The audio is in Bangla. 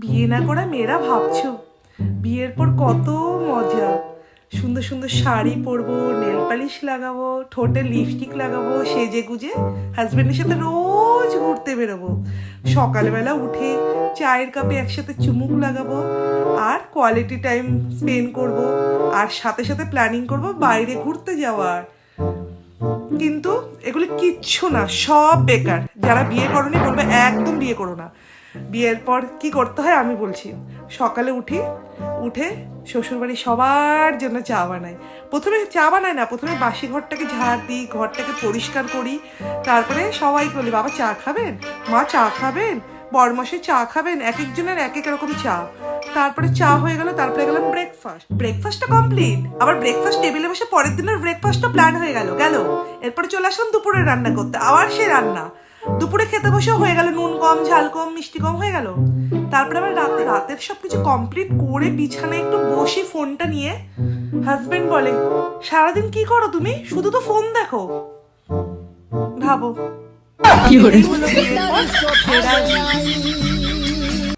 বিয়ে না করা মেয়েরা ভাবছো বিয়ের পর কত মজা। সুন্দর সুন্দর শাড়ি পরবো, নেল পালিশ লাগাবো, ঠোঁটে লিপস্টিক লাগাবো, সেজে গুজে হাজবেন্ডের সাথে রোজ ঘুরতে বেরোবো। সকালবেলা উঠে চায়ের কাপে একসাথে চুমুক লাগাবো আর কোয়ালিটি টাইম স্পেন্ড করবো, আর সাথে সাথে প্ল্যানিং করবো বাইরে ঘুরতে যাওয়ার। কিন্তু এগুলি কিচ্ছু না, সব বেকার। যারা বিয়ে করোনি বলবে একদম বিয়ে করো না। বিয়ের পর কি করতে হয় আমি বলছি। সকালে উঠে শ্বশুরবাড়ি সবার জন্য চা বানাই। প্রথমে চা বানাই না, প্রথমে বাসি ঘরটাকে ঝাড় দিই, ঘরটাকে পরিষ্কার করি। তারপরে সবাইকে বলি, বাবা চা খাবেন, মা চা খাবেন, বড়মশাই চা খাবেন, এক একজনের এক এক রকম চা। তারপরে চা হয়ে গেল, তারপরে গেলাম ব্রেকফাস্টটা কমপ্লিট। আবার ব্রেকফাস্ট টেবিলে বসে পরের দিনের ব্রেকফাস্টটা প্ল্যান হয়ে গেল। এরপরে চলে আসলাম দুপুরে রান্না করতে, আবার সে রান্না। দুপুরে খেতে বসেও হয়ে গেল নুন কম, ঝাল কম, মিষ্টি কম হয়ে গেল। তারপরে আবার রাতের সবকিছু কমপ্লিট করে বিছানায় একটু বসি ফোনটা নিয়ে। হাজবেন্ড বলে, সারাদিন কি করো তুমি, শুধু তো ফোন দেখো। ভাবো,